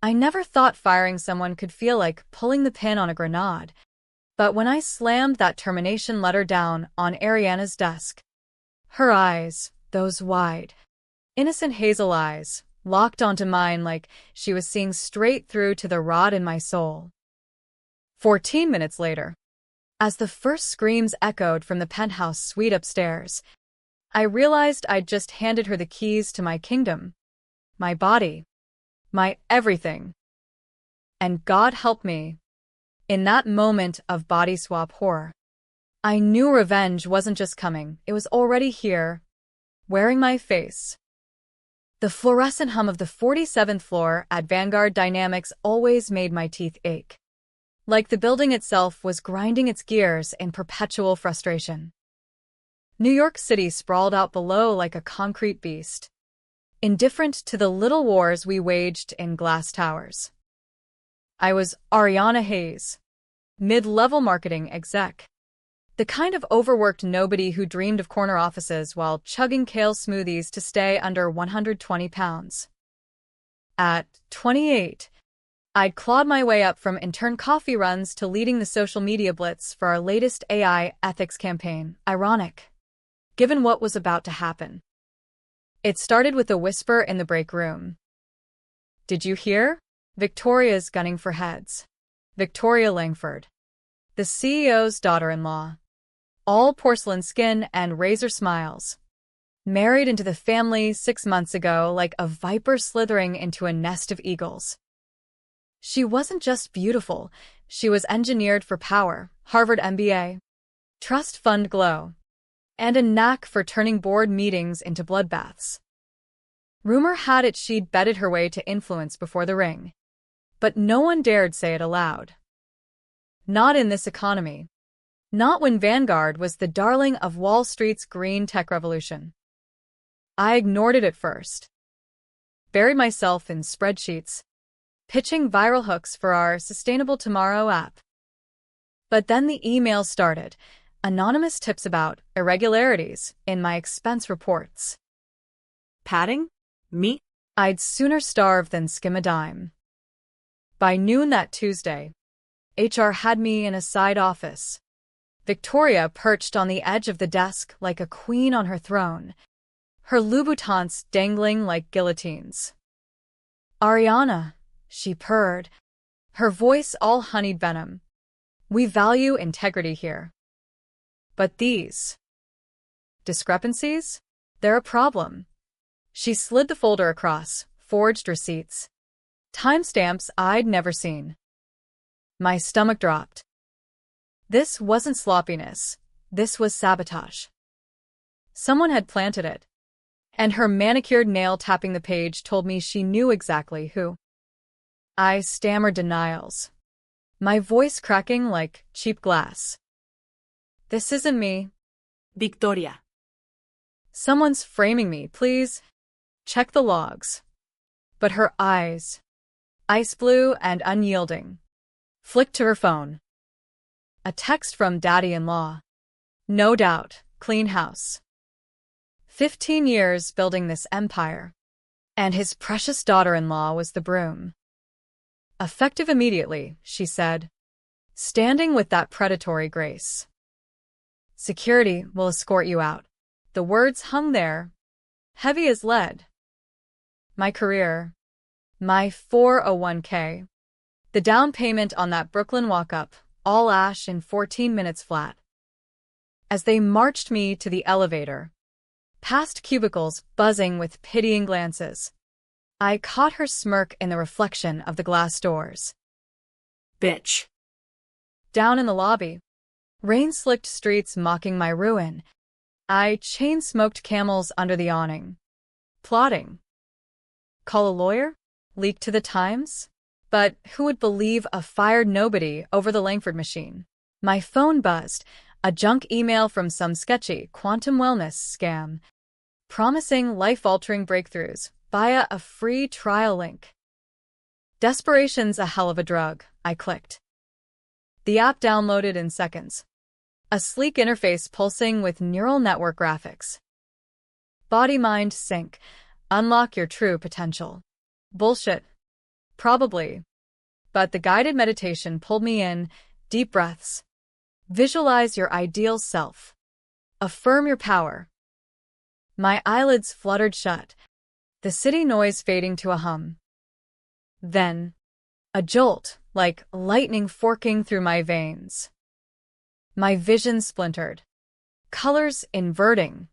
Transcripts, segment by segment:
I never thought firing someone could feel like pulling the pin on a grenade. But when I slammed that termination letter down on Ariana's desk, her eyes, those wide, innocent hazel eyes, locked onto mine like she was seeing straight through to the rot in my soul. 14 minutes later, as the first screams echoed from the penthouse suite upstairs, I realized I'd just handed her the keys to my kingdom, my body, my everything. And God help me, in that moment of body swap horror, I knew revenge wasn't just coming, it was already here, wearing my face. The fluorescent hum of the 47th floor at Vanguard Dynamics always made my teeth ache, like the building itself was grinding its gears in perpetual frustration. New York City sprawled out below like a concrete beast, indifferent to the little wars we waged in glass towers. I was Ariana Hayes, mid-level marketing exec, the kind of overworked nobody who dreamed of corner offices while chugging kale smoothies to stay under 120 pounds. At 28, I'd clawed my way up from intern coffee runs to leading the social media blitz for our latest AI ethics campaign. Ironic, given what was about to happen. It started with a whisper in the break room. Did you hear? Victoria's gunning for heads. Victoria Langford, the CEO's daughter-in-law. All porcelain skin and razor smiles. Married into the family 6 months ago like a viper slithering into a nest of eagles. She wasn't just beautiful, she was engineered for power, Harvard MBA, trust fund glow, and a knack for turning board meetings into bloodbaths. Rumor had it she'd betted her way to influence before the ring. But no one dared say it aloud. Not in this economy. Not when Vanguard was the darling of Wall Street's green tech revolution. I ignored it at first. Buried myself in spreadsheets, pitching viral hooks for our Sustainable Tomorrow app. But then the emails started, anonymous tips about irregularities in my expense reports. Padding? Me? I'd sooner starve than skim a dime. By noon that Tuesday, HR had me in a side office. Victoria perched on the edge of the desk like a queen on her throne, her Louboutins dangling like guillotines. Ariana, she purred, her voice all honeyed venom. We value integrity here. But these discrepancies? They're a problem. She slid the folder across, forged receipts, timestamps I'd never seen. My stomach dropped. This wasn't sloppiness. This was sabotage. Someone had planted it. And her manicured nail tapping the page told me she knew exactly who. I stammered denials, my voice cracking like cheap glass. This isn't me. Victoria. Someone's framing me, please. Check the logs. But her eyes, ice blue and unyielding, flicked to her phone. A text from daddy-in-law. No doubt, clean house. 15 years building this empire. And his precious daughter-in-law was the broom. Effective immediately, she said, standing with that predatory grace. Security will escort you out. The words hung there, heavy as lead. My career. My 401k. The down payment on that Brooklyn walk-up, all ash in 14 minutes flat. As they marched me to the elevator, past cubicles buzzing with pitying glances, I caught her smirk in the reflection of the glass doors. Bitch. Down in the lobby, rain-slicked streets mocking my ruin, I chain-smoked camels under the awning. Plotting. Call a lawyer? Leak to the Times? But who would believe a fired nobody over the Langford machine? My phone buzzed, a junk email from some sketchy quantum wellness scam, promising life-altering breakthroughs via a free trial link. Desperation's a hell of a drug, I clicked. The app downloaded in seconds. A sleek interface pulsing with neural network graphics. Body-mind sync. Unlock your true potential. Bullshit. Probably. But the guided meditation pulled me in, deep breaths. Visualize your ideal self. Affirm your power. My eyelids fluttered shut, the city noise fading to a hum. Then, a jolt, like lightning forking through my veins. My vision splintered, colors inverting,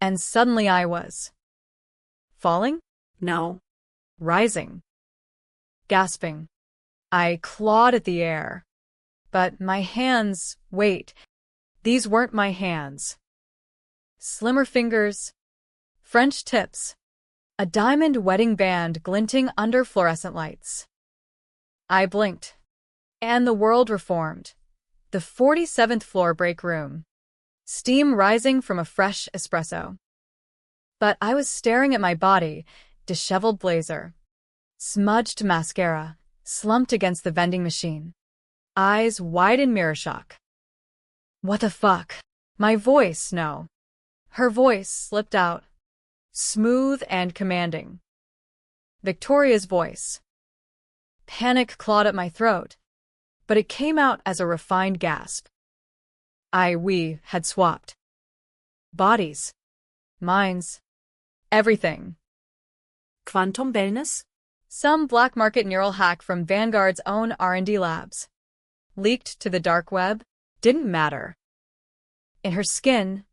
and suddenly I was falling? No. Rising. Gasping. I clawed at the air. But my hands, wait, these weren't my hands. Slimmer fingers, French tips, a diamond wedding band glinting under fluorescent lights. I blinked, and the world reformed. The 47th floor break room. Steam rising from a fresh espresso. But I was staring at my body, disheveled blazer. Smudged mascara, slumped against the vending machine. Eyes wide in mirror shock. What the fuck? My voice, no. Her voice slipped out. Smooth and commanding. Victoria's voice. Panic clawed at my throat, but it came out as a refined gasp. We had swapped. Bodies. Minds. Everything. Quantum wellness? Some black market neural hack from Vanguard's own R&D labs. Leaked to the dark web? Didn't matter. In her skin,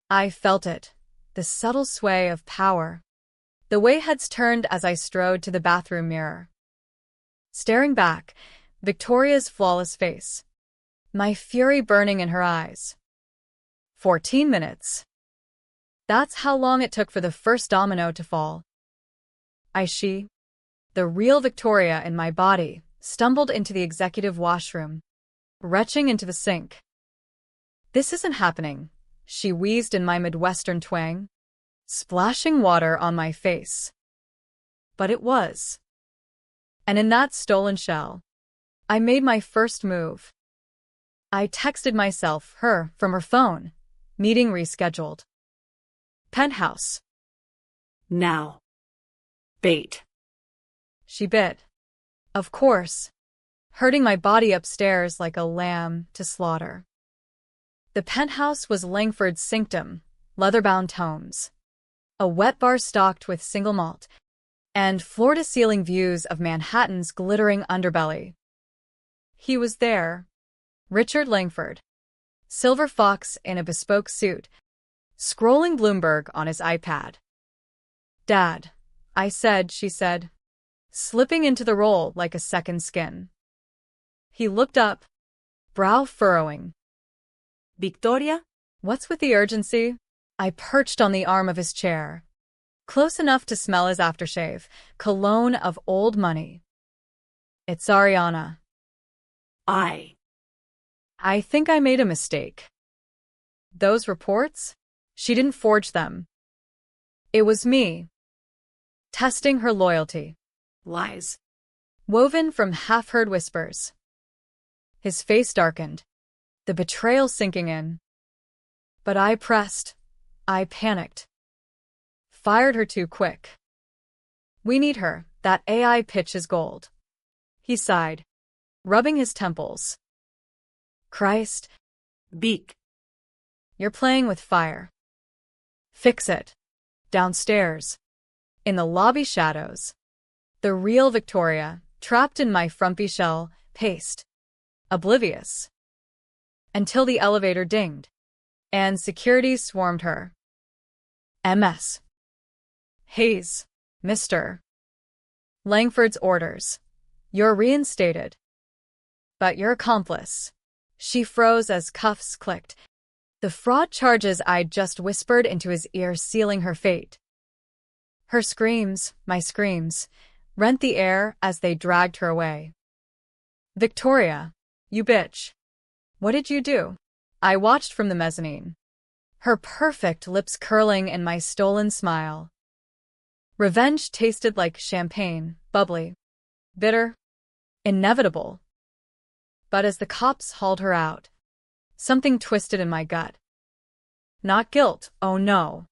I felt it, the subtle sway of power. The way heads turned as I strode to the bathroom mirror. Staring back, Victoria's flawless face. My fury burning in her eyes. 14 minutes. That's how long it took for the first domino to fall. The real Victoria in my body, stumbled into the executive washroom, retching into the sink. This isn't happening, she wheezed in my Midwestern twang, splashing water on my face. But it was. And in that stolen shell, I made my first move. I texted myself, her, from her phone. Meeting rescheduled. Penthouse. Now. Bait. She bit. Of course. Herding my body upstairs like a lamb to slaughter. The penthouse was Langford's sanctum, leather-bound tomes. A wet bar stocked with single malt, and floor-to-ceiling views of Manhattan's glittering underbelly. He was there. Richard Langford. Silver fox in a bespoke suit, scrolling Bloomberg on his iPad. Dad, I said, she said, slipping into the role like a second skin. He looked up, brow furrowing. Victoria? What's with the urgency? I perched on the arm of his chair, close enough to smell his aftershave, cologne of old money. It's Ariana. I think I made a mistake. Those reports? She didn't forge them. It was me. Testing her loyalty. Lies. Woven from half-heard whispers. His face darkened, the betrayal sinking in. But I pressed. I panicked. Fired her too quick. We need her, that AI pitch is gold. He sighed, rubbing his temples. Christ. Vic. You're playing with fire. Fix it. Downstairs. In the lobby shadows. The real Victoria, trapped in my frumpy shell, paced. Oblivious. Until the elevator dinged. And security swarmed her. MS. Hayes. Mr. Langford's orders. You're reinstated. But your accomplice. She froze as cuffs clicked. The fraud charges I'd just whispered into his ear sealing her fate. Her screams, my screams, rent the air as they dragged her away. Victoria, you bitch. What did you do? I watched from the mezzanine. Her perfect lips curling in my stolen smile. Revenge tasted like champagne, bubbly, bitter, inevitable. But as the cops hauled her out, something twisted in my gut. Not guilt, oh no.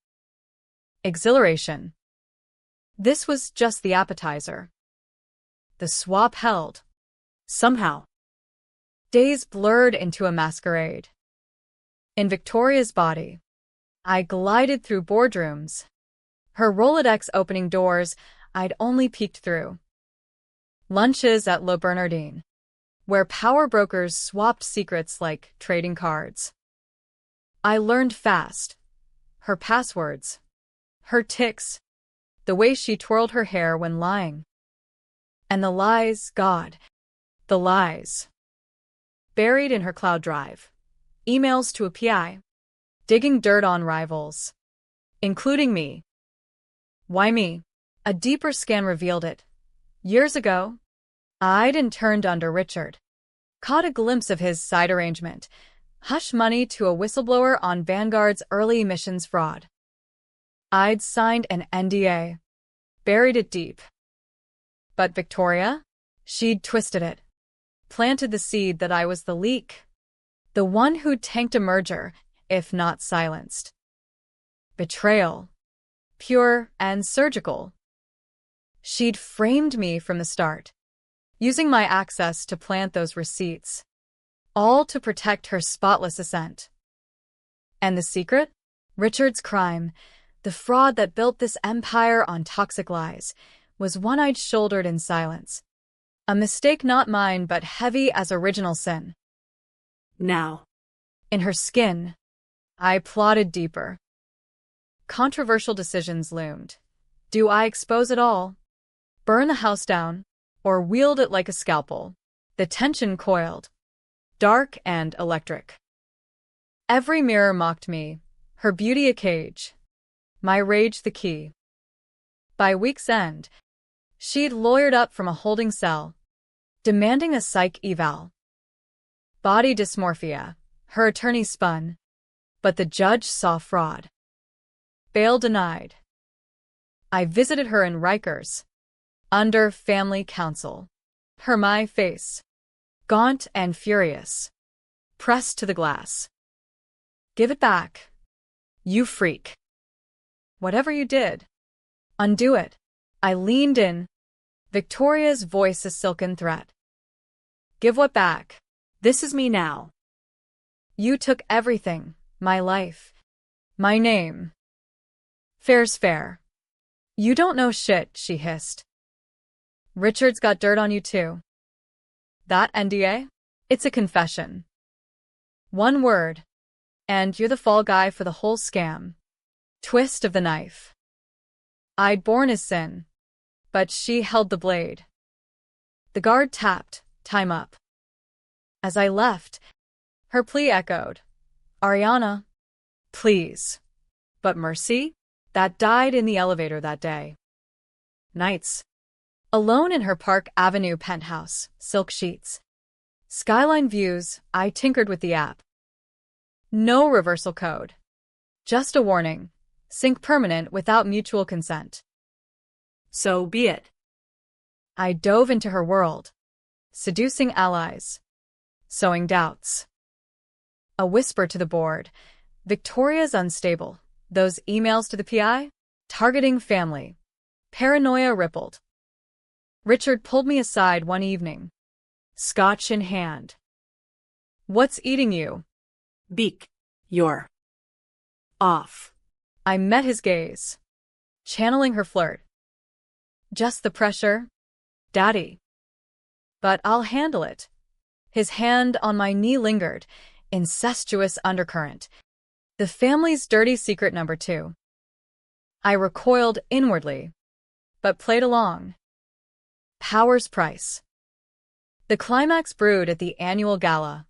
Exhilaration. This was just the appetizer. The swap held. Somehow. Days blurred into a masquerade. In Victoria's body, I glided through boardrooms, her Rolodex opening doors I'd only peeked through. Lunches at Le Bernardin, where power brokers swapped secrets like trading cards. I learned fast. Her passwords, her tics, the way she twirled her hair when lying. And the lies, God, the lies. Buried in her cloud drive. Emails to a PI. Digging dirt on rivals. Including me. Why me? A deeper scan revealed it. Years ago, I'd interned under Richard. Caught a glimpse of his side arrangement. Hush money to a whistleblower on Vanguard's early emissions fraud. I'd signed an NDA. Buried it deep. But Victoria? She'd twisted it. Planted the seed that I was the leak. The one who'd tanked a merger, if not silenced. Betrayal. Pure and surgical. She'd framed me from the start, using my access to plant those receipts, all to protect her spotless ascent. And the secret? Richard's crime, the fraud that built this empire on toxic lies, was one I'd shouldered in silence. A mistake not mine, but heavy as original sin. Now. In her skin, I plodded deeper. Controversial decisions loomed. Do I expose it all? Burn the house down? Or wield it like a scalpel? The tension coiled. Dark and electric. Every mirror mocked me, her beauty a cage. My rage the key. By week's end, she'd lawyered up from a holding cell, demanding a psych eval. Body dysmorphia, her attorney spun, but the judge saw fraud. Bail denied. I visited her in Rikers, under family counsel. Her my face, gaunt and furious, pressed to the glass. Give it back, you freak. Whatever you did, undo it. I leaned in, Victoria's voice a silken threat. Give what back? This is me now. You took everything, my life, my name. Fair's fair. You don't know shit, she hissed. Richard's got dirt on you too. That NDA? It's a confession. One word, and you're the fall guy for the whole scam. Twist of the knife. I'd borne his sin, but she held the blade. The guard tapped, time up. As I left, her plea echoed. Ariana, please. But mercy? That died in the elevator that day. Nights. Alone in her Park Avenue penthouse, silk sheets. Skyline views, I tinkered with the app. No reversal code. Just a warning. Sync permanent without mutual consent. So be it. I dove into her world. Seducing allies. Sowing doubts. A whisper to the board. Victoria's unstable. Those emails to the PI? Targeting family. Paranoia rippled. Richard pulled me aside one evening. Scotch in hand. What's eating you? Beak. You're off. I met his gaze. Channeling her flirt. Just the pressure? Daddy. But I'll handle it. His hand on my knee lingered. Incestuous undercurrent. The family's dirty secret number 2. I recoiled inwardly, but played along. Power's price. The climax brewed at the annual gala.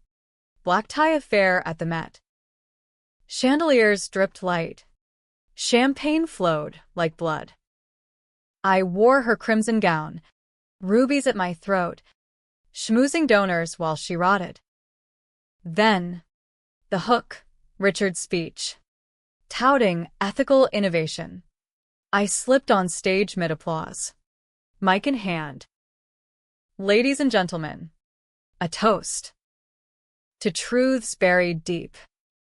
Black tie affair at the Met. Chandeliers dripped light. Champagne flowed like blood. I wore her crimson gown, rubies at my throat, schmoozing donors while she rotted. Then, the hook, Richard's speech, touting ethical innovation. I slipped on stage mid-applause, mic in hand. Ladies and gentlemen, a toast. To truths buried deep.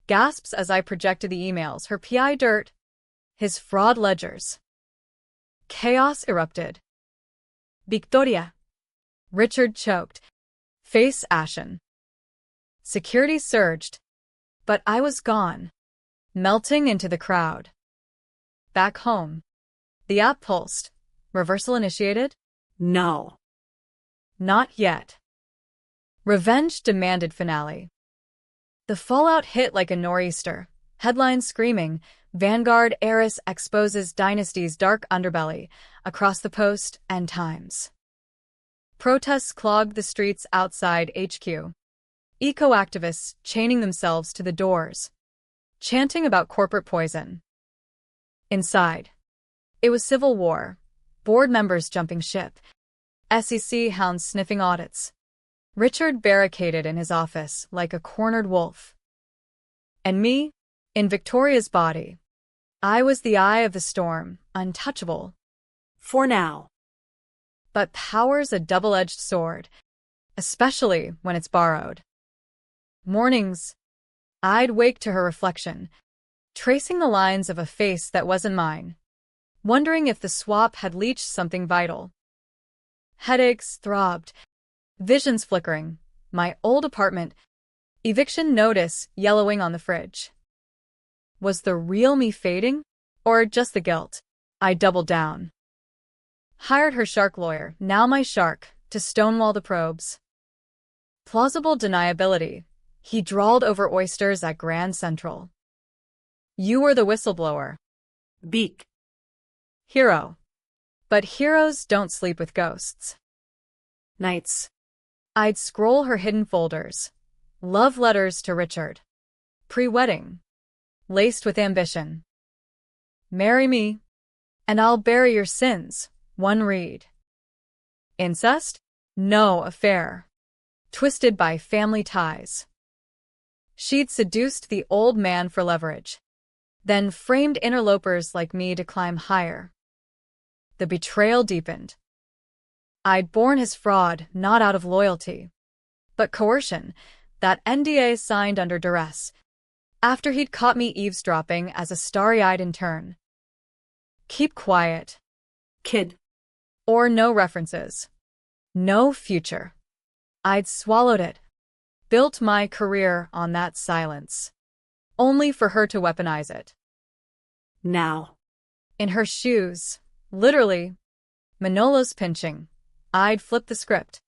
Gasps as I projected the emails, her PI dirt, his fraud ledgers. Chaos erupted. Victoria, Richard choked, face ashen. Security surged, but I was gone, melting into the crowd. Back home, the app pulsed. Reversal initiated? No. Not yet. Revenge demanded finale. The fallout hit like a nor'easter. Headlines screaming, Vanguard heiress exposes dynasty's dark underbelly, across the Post and Times. Protests clogged the streets outside HQ. Eco-activists chaining themselves to the doors, chanting about corporate poison. Inside, it was civil war, board members jumping ship, SEC hounds sniffing audits. Richard barricaded in his office like a cornered wolf. And me, in Victoria's body. I was the eye of the storm, untouchable. For now. But power's a double-edged sword, especially when it's borrowed. Mornings, I'd wake to her reflection, tracing the lines of a face that wasn't mine, wondering if the swap had leached something vital. Headaches throbbed, visions flickering, my old apartment, eviction notice yellowing on the fridge. Was the real me fading, or just the guilt? I doubled down. Hired her shark lawyer, now my shark, to stonewall the probes. Plausible deniability, he drawled over oysters at Grand Central. You were the whistleblower. Beak. Hero. But heroes don't sleep with ghosts. Nights. I'd scroll her hidden folders. Love letters to Richard. Pre-wedding. Laced with ambition. Marry me, and I'll bury your sins, one read. Incest? No affair. Twisted by family ties. She'd seduced the old man for leverage, then framed interlopers like me to climb higher. The betrayal deepened. I'd borne his fraud not out of loyalty, but coercion, that NDA signed under duress, after he'd caught me eavesdropping as a starry-eyed intern. Keep quiet. Kid. Or no references. No future. I'd swallowed it. Built my career on that silence. Only for her to weaponize it. Now. In her shoes, literally, Manolo's pinching. I'd flip the script.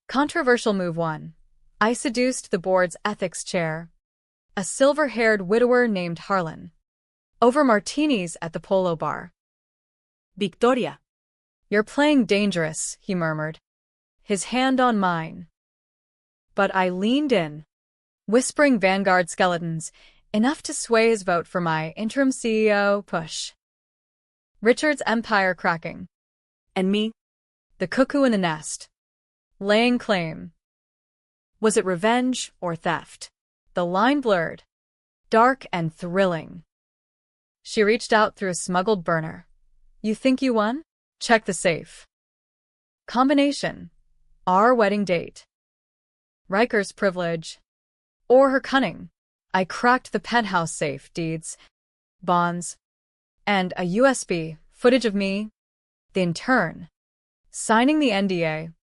Controversial move 1. I seduced the board's ethics chair, a silver-haired widower named Harlan, over martinis at the polo bar. Victoria. You're playing dangerous, he murmured, his hand on mine. But I leaned in, whispering Vanguard skeletons, enough to sway his vote for my interim CEO push. Richard's empire cracking. And me? The cuckoo in the nest. Laying claim. Was it revenge or theft? The line blurred. Dark and thrilling. She reached out through a smuggled burner. You think you won? Check the safe. Combination. Our wedding date. Riker's privilege. Or her cunning. I cracked the penthouse safe, deeds, bonds, and a USB, footage of me, the intern, signing the NDA.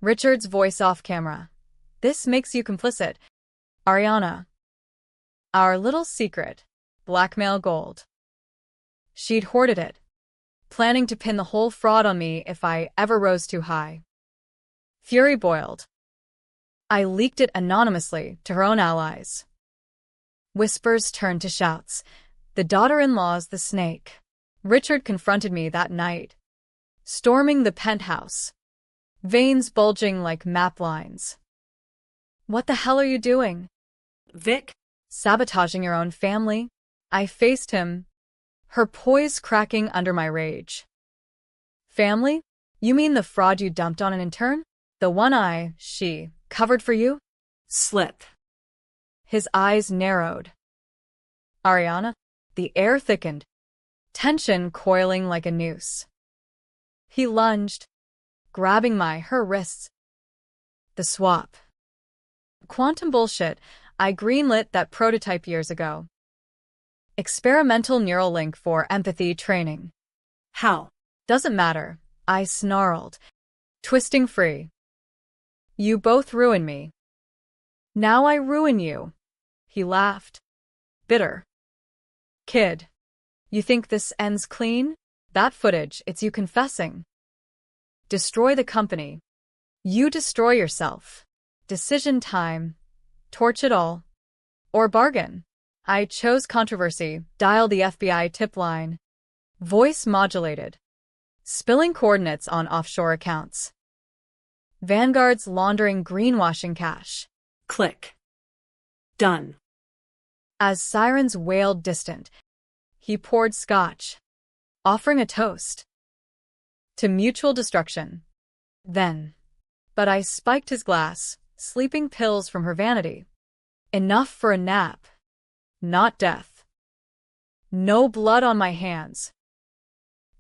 Richard's voice off camera. This makes you complicit. Ariana. Our little secret. Blackmail gold. She'd hoarded it, planning to pin the whole fraud on me if I ever rose too high. Fury boiled. I leaked it anonymously to her own allies. Whispers turned to shouts. The daughter-in-law's the snake. Richard confronted me that night, storming the penthouse, veins bulging like map lines. What the hell are you doing? Vic? Sabotaging your own family? I faced him, her poise cracking under my rage. Family? You mean the fraud you dumped on an intern? The one she covered for you? Slip. His eyes narrowed. Ariana? The air thickened, tension coiling like a noose. He lunged, grabbing her wrists. The swap. Quantum bullshit. I greenlit that prototype years ago. Experimental neural link for empathy training. How? Doesn't matter. I snarled, Twisting free. You both ruin me. Now I ruin you. He laughed. Bitter. Kid. You think this ends clean? That footage, it's you confessing. Destroy the company. You destroy yourself. Decision time. Torch it all. Or bargain. I chose controversy. Dial the FBI tip line. Voice modulated. Spilling coordinates on offshore accounts. Vanguard's laundering greenwashing cash. Click. Done. As sirens wailed distant, he poured scotch, offering a toast to mutual destruction. Then, but I spiked his glass, sleeping pills from her vanity. Enough for a nap. Not death. No blood on my hands.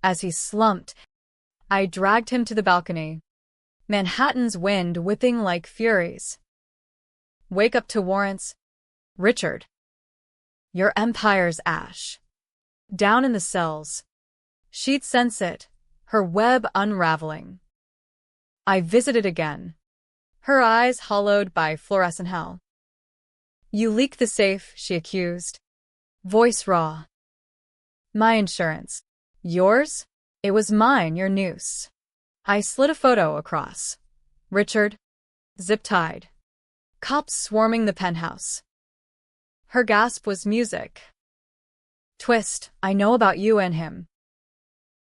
As he slumped, I dragged him to the balcony, Manhattan's wind whipping like furies. Wake up to warrants. Richard. Your empire's ash. Down in the cells. She'd sense it, her web unraveling. I visited again, her eyes hollowed by fluorescent hell. You leaked the safe, she accused. Voice raw. My insurance. Yours? It was mine, your noose. I slid a photo across. Richard. Zip-tied. Cops swarming the penthouse. Her gasp was music. Twist, I know about you and him.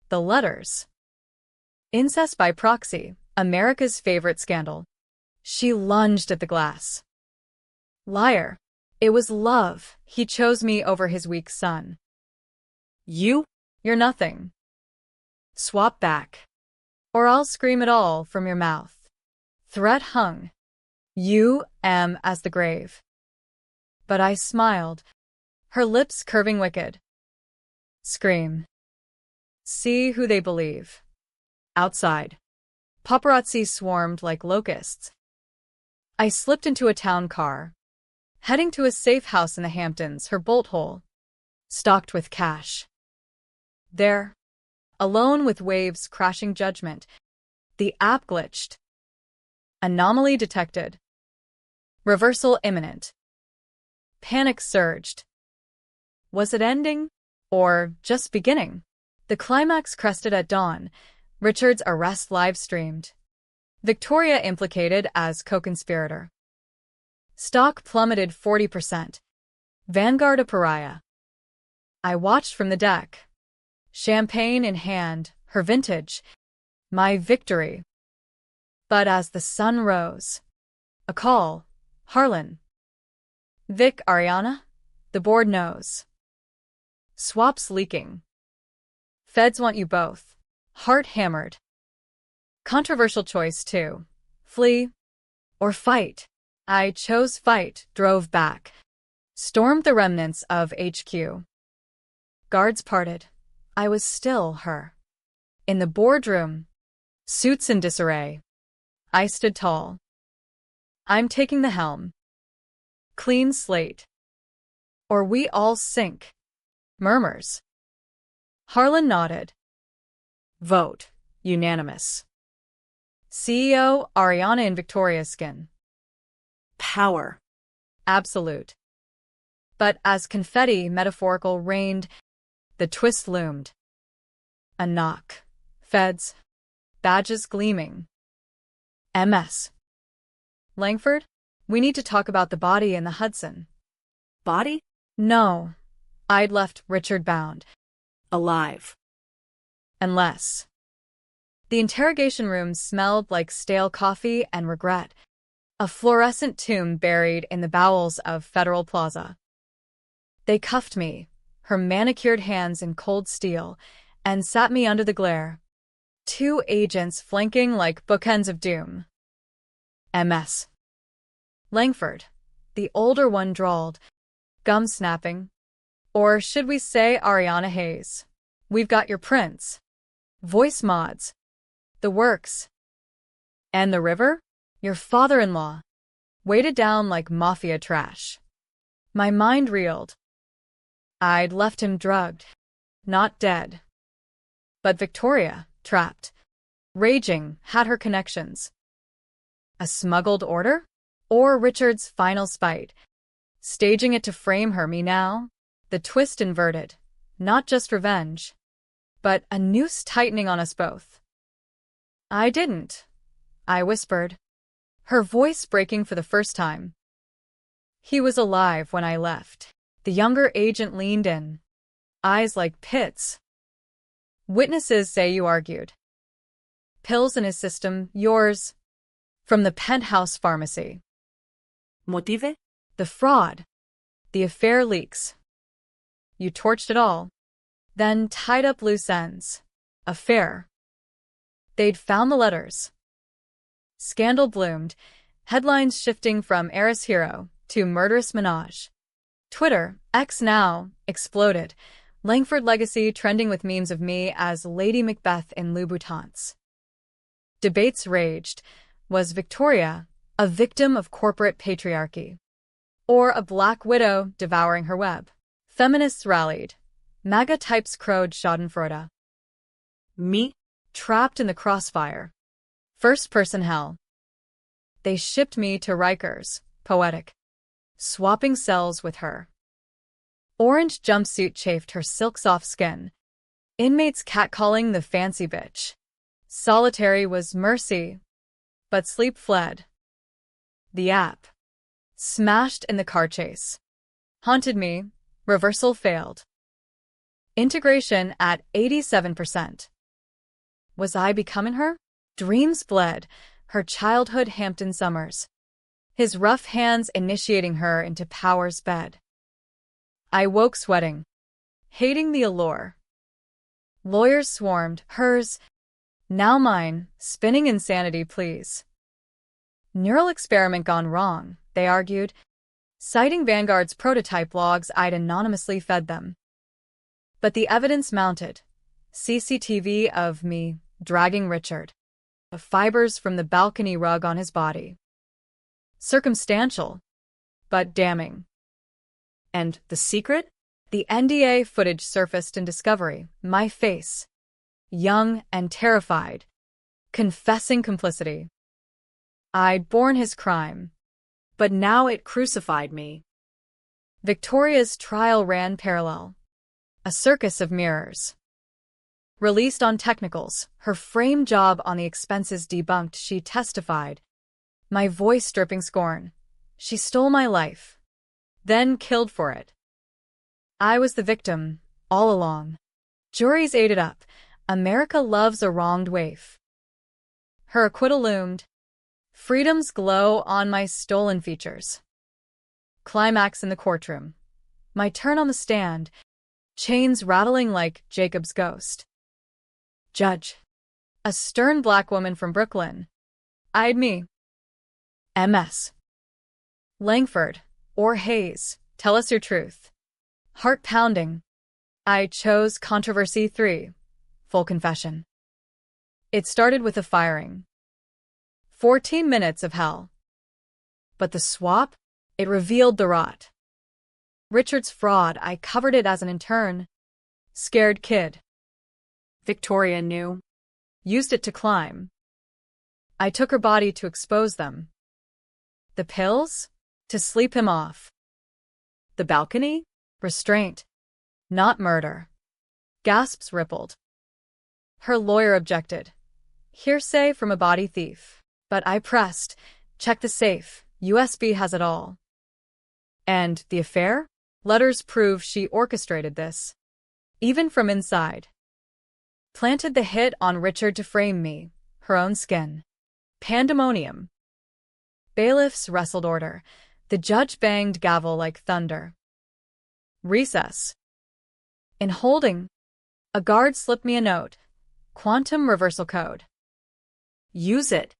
The letters. Incest by proxy, America's favorite scandal. She lunged at the glass. Liar. It was love. He chose me over his weak son. You? You're nothing. Swap back. Or I'll scream it all from your mouth. Threat hung. You am as the grave. But I smiled, her lips curving wicked. Scream. See who they believe. Outside, paparazzi swarmed like locusts. I slipped into a town car, heading to a safe house in the Hamptons, her bolt hole, stocked with cash. There, alone with waves crashing judgment, the app glitched. Anomaly detected. Reversal imminent. Panic surged. Was it ending? Or just beginning? The climax crested at dawn. Richard's arrest live-streamed. Victoria implicated as co-conspirator. Stock plummeted 40%. Vanguard a pariah. I watched from the deck. Champagne in hand, her vintage. My victory. But as the sun rose, a call. Harlan. Vic, Ariana? The board knows. Swaps leaking. Feds want you both. Heart hammered. Controversial choice, too. Flee or fight. I chose fight, drove back. Stormed the remnants of HQ. Guards parted. I was still her. In the boardroom, suits in disarray. I stood tall. I'm taking the helm. Clean slate. Or we all sink. Murmurs. Harlan nodded. Vote. Unanimous. CEO, Ariana in Victoria's skin. Power. Absolute. But as confetti metaphorical rained, the twist loomed. A knock. Feds. Badges gleaming. MS. Langford, we need to talk about the body in the Hudson. Body? No. I'd left Richard bound. Alive. Unless. The interrogation room smelled like stale coffee and regret. A fluorescent tomb buried in the bowels of Federal Plaza. They cuffed me, her manicured hands in cold steel, and sat me under the glare. 2 agents flanking like bookends of doom. MS. Langford, the older one drawled, gum snapping. Or should we say Ariana Hayes? We've got your prints. Voice mods. The works. And the river? Your father-in-law. Weighted down like mafia trash. My mind reeled. I'd left him drugged, not dead. But Victoria, trapped. Raging had her connections. A smuggled order? Or Richard's final spite? Staging it to frame her, me now? The twist inverted. Not just revenge, but a noose tightening on us both. I didn't, I whispered, her voice breaking for the first time. He was alive when I left. The younger agent leaned in, eyes like pits. Witnesses say you argued. Pills in his system, yours. From the penthouse pharmacy. Motive? The fraud. The affair leaks. You torched it all. Then tied up loose ends. Affair. They'd found the letters. Scandal bloomed, headlines shifting from heiress hero to murderous menage. Twitter, X now, exploded. Langford legacy trending with memes of me as Lady Macbeth in Louboutins. Debates raged. Was Victoria a victim of corporate patriarchy? Or a black widow devouring her web? Feminists rallied. MAGA types crowed schadenfreude. Me? Trapped in the crossfire. First-person hell. They shipped me to Rikers, poetic. Swapping cells with her. Orange jumpsuit chafed her silk-soft skin. Inmates catcalling the fancy bitch. Solitary was mercy. But sleep fled. The app. Smashed in the car chase. Haunted me. Reversal failed. Integration at 87%. Was I becoming her? Dreams bled, her childhood Hampton summers. His rough hands initiating her into power's bed. I woke sweating, hating the allure. Lawyers swarmed, hers, now mine, spinning insanity pleas. Neural experiment gone wrong, they argued, citing Vanguard's prototype logs I'd anonymously fed them. But the evidence mounted. CCTV of me dragging Richard. Fibers from the balcony rug on his body. Circumstantial, but damning. And the secret? The NDA footage surfaced in Discovery, my face. Young and terrified. Confessing complicity. I'd borne his crime. But now it crucified me. Victoria's trial ran parallel. A circus of mirrors. Released on technicals, her frame job on the expenses debunked, she testified. My voice dripping scorn. She stole my life. Then killed for it. I was the victim, all along. Juries ate it up. America loves a wronged waif. Her acquittal loomed. Freedom's glow on my stolen features. Climax in the courtroom. My turn on the stand. Chains rattling like Jacob's ghost. Judge. A stern black woman from Brooklyn. Eyed me. MS. Langford. Or Hayes. Tell us your truth. Heart pounding. I chose controversy 3. Full confession. It started with a firing. 14 minutes of hell. But the swap? It revealed the rot. Richard's fraud, I covered it as an intern. Scared kid. Victoria knew. Used it to climb. I took her body to expose them. The pills? To sleep him off. The balcony? Restraint. Not murder. Gasps rippled. Her lawyer objected. Hearsay from a body thief. But I pressed. Check the safe. USB has it all. And the affair? Letters prove she orchestrated this. Even from inside. Planted the hit on Richard to frame me. Her own skin. Pandemonium. Bailiffs wrestled order. The judge banged gavel like thunder. Recess. In holding, a guard slipped me a note. Quantum reversal code. Use it.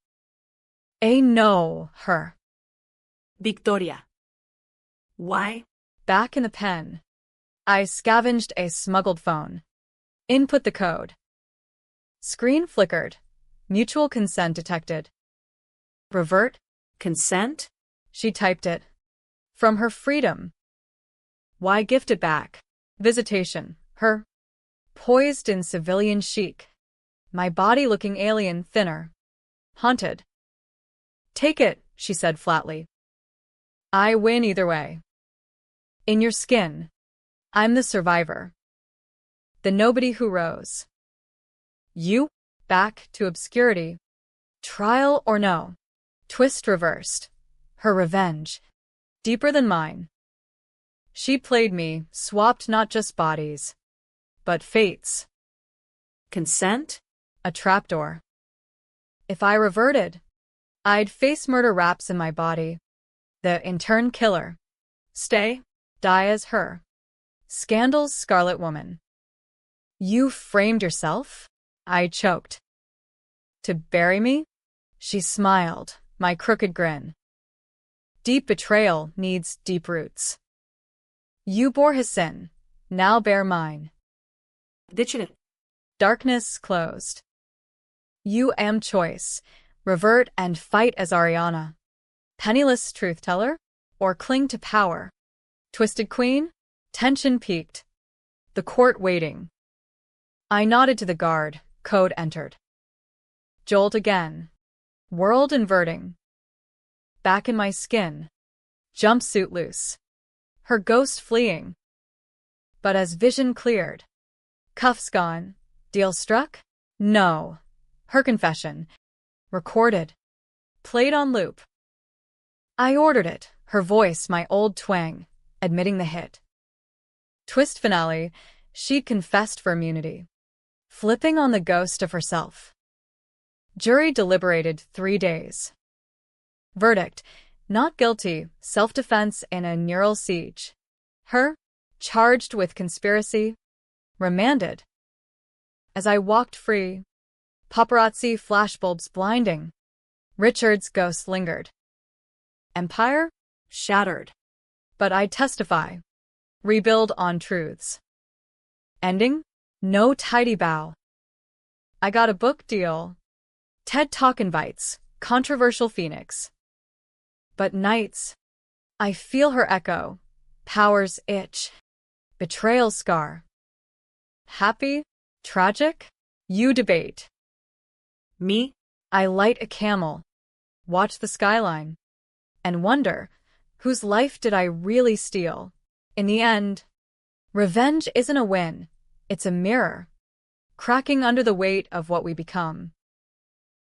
A no, her. Victoria. Why? Back in the pen. I scavenged a smuggled phone. Input the code. Screen flickered. Mutual consent detected. Revert? Consent? She typed it. From her freedom. Why gift it back? Visitation. Her. Poised in civilian chic. my body looking alien, thinner. Haunted. Take it, she said flatly. I win either way. In your skin. I'm the survivor. The nobody who rose. You? Back to obscurity. Trial or no? Twist reversed. Her revenge. Deeper than mine. She played me, swapped not just bodies, but fates. Consent? A trapdoor. If I reverted, I'd face murder wraps in my body. The intern killer. Stay, die as her. Scandal's Scarlet Woman. You framed yourself? I choked. To bury me? She smiled, my crooked grin. Deep betrayal needs deep roots. You bore his sin, now bear mine. Ditched. Darkness closed. You am choice, revert and fight as Ariana. Penniless truth-teller, or cling to power? Twisted queen? Tension peaked. The court waiting. I nodded to the guard, code entered. Jolt again. World inverting. Back in my skin. Jumpsuit loose. Her ghost fleeing. But as vision cleared. Cuffs gone. Deal struck? No. Her confession. Recorded. Played on loop. I ordered it, her voice my old twang, admitting the hit. Twist finale, she'd confessed for immunity. Flipping on the ghost of herself. Jury deliberated 3 days. Verdict, not guilty, self-defense in a neural siege. Her, charged with conspiracy, remanded. As I walked free, paparazzi flashbulbs blinding, Richard's ghost lingered. Empire? Shattered. But I testify. Rebuild on truths. Ending? No tidy bow. I got a book deal. TED Talk invites, controversial Phoenix. But nights, I feel her echo, power's itch, betrayal scar. Happy? Tragic? You debate. Me? I light a camel, watch the skyline, and wonder, whose life did I really steal? In the end, revenge isn't a win, it's a mirror, cracking under the weight of what we become.